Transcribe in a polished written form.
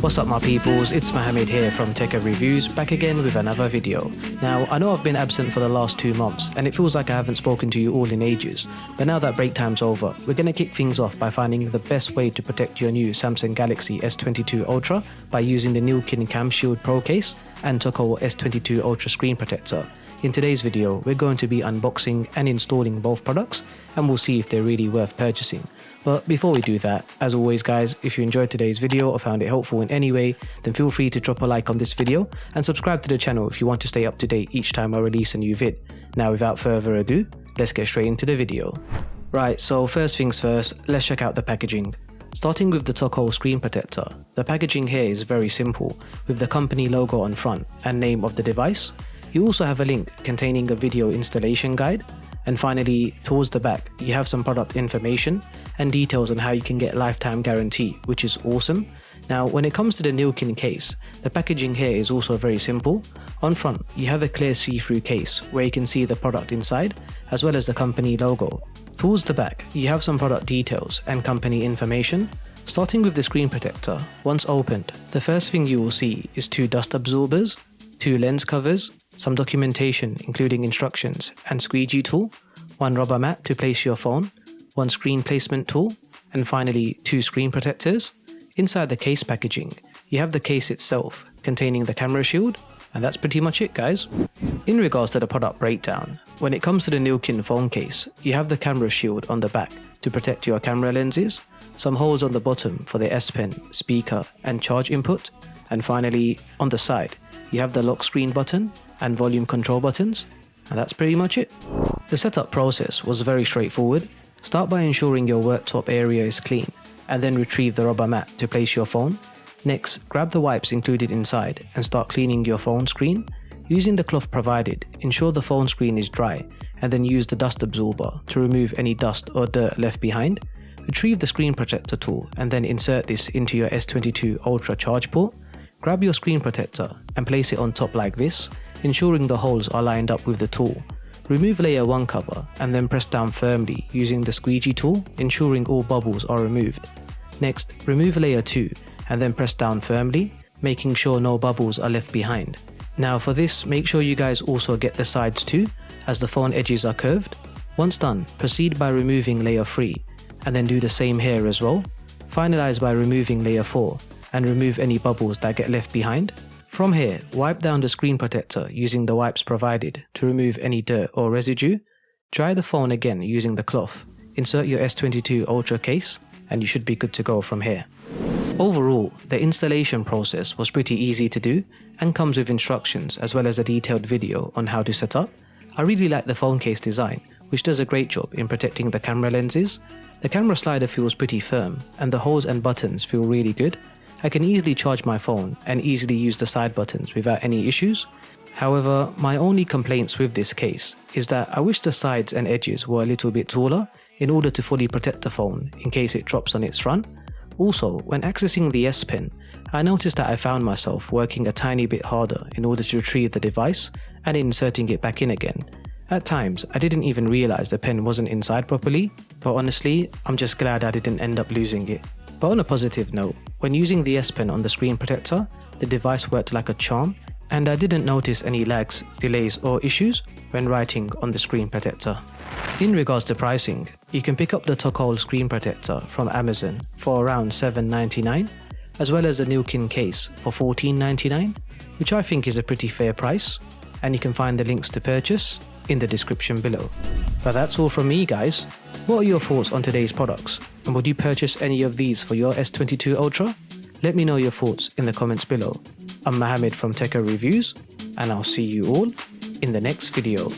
What's up my peoples, it's Mohammed here from tekkerreviews, back again with another video. Now I know I've been absent for the last 2 months and it feels like I haven't spoken to you all in ages, but now that break time's over, we're gonna kick things off by finding the best way to protect your new Samsung Galaxy S22 Ultra by using the NILLKIN Cam Shield Pro case and TOCOL S22 Ultra screen protector. In today's video, we're going to be unboxing and installing both products and we'll see if they're really worth purchasing. But before we do that, as always guys, if you enjoyed today's video or found it helpful in any way, then feel free to drop a like on this video and subscribe to the channel if you want to stay up to date each time I release a new vid. Now without further ado, let's get straight into the video. Right, so first things first, let's check out the packaging. Starting with the TOCOL screen protector, the packaging here is very simple, with the company logo on front and name of the device. You also have a link containing a video installation guide. And finally, towards the back, you have some product information and details on how you can get lifetime guarantee, which is awesome. Now, when it comes to the NILLKIN case, the packaging here is also very simple. On front, you have a clear see-through case where you can see the product inside, as well as the company logo. Towards the back, you have some product details and company information. Starting with the screen protector, once opened, the first thing you will see is 2 dust absorbers, 2 lens covers, some documentation including instructions and squeegee tool, 1 rubber mat to place your phone, 1 screen placement tool, and finally 2 screen protectors. Inside the case packaging, you have the case itself containing the camera shield, and that's pretty much it guys. In regards to the product breakdown, when it comes to the NILLKIN phone case, you have the camera shield on the back to protect your camera lenses, some holes on the bottom for the S Pen, speaker and charge input, and finally on the side, you have the lock screen button and volume control buttons, and that's pretty much it. The setup process was very straightforward. Start by ensuring your worktop area is clean and then retrieve the rubber mat to place your phone. Next, grab the wipes included inside and start cleaning your phone screen. Using the cloth provided, ensure the phone screen is dry and then use the dust absorber to remove any dust or dirt left behind. Retrieve the screen protector tool and then insert this into your S22 Ultra charge port. Grab your screen protector and place it on top like this, ensuring the holes are lined up with the tool. Remove layer 1 cover and then press down firmly using the squeegee tool, ensuring all bubbles are removed. Next, remove layer 2 and then press down firmly, making sure no bubbles are left behind. Now for this, make sure you guys also get the sides too, as the phone edges are curved. Once done, proceed by removing layer 3 and then do the same here as well. Finalize by removing layer 4 and remove any bubbles that get left behind. From here, wipe down the screen protector using the wipes provided to remove any dirt or residue. Dry the phone again using the cloth. Insert your S22 Ultra case and you should be good to go from here. Overall, the installation process was pretty easy to do and comes with instructions as well as a detailed video on how to set up. I really like the phone case design, which does a great job in protecting the camera lenses. The camera slider feels pretty firm and the holes and buttons feel really good. I can easily charge my phone and easily use the side buttons without any issues. However, my only complaints with this case is that I wish the sides and edges were a little bit taller in order to fully protect the phone in case it drops on its front. Also, when accessing the S Pen, I noticed that I found myself working a tiny bit harder in order to retrieve the device and inserting it back in again. At times, I didn't even realize the pen wasn't inside properly, but honestly, I'm just glad I didn't end up losing it. But on a positive note, when using the S Pen on the screen protector, the device worked like a charm, and I didn't notice any lags, delays or issues when writing on the screen protector. In regards to pricing, you can pick up the TOCOL screen protector from Amazon for around $7.99, as well as the NILLKIN case for $14.99, which I think is a pretty fair price, and you can find the links to purchase in the description below. But that's all from me guys. What are your thoughts on today's products, and would you purchase any of these for your S22 Ultra? Let me know your thoughts in the comments below. I'm Mohammed from tekkerreviews, and I'll see you all in the next video.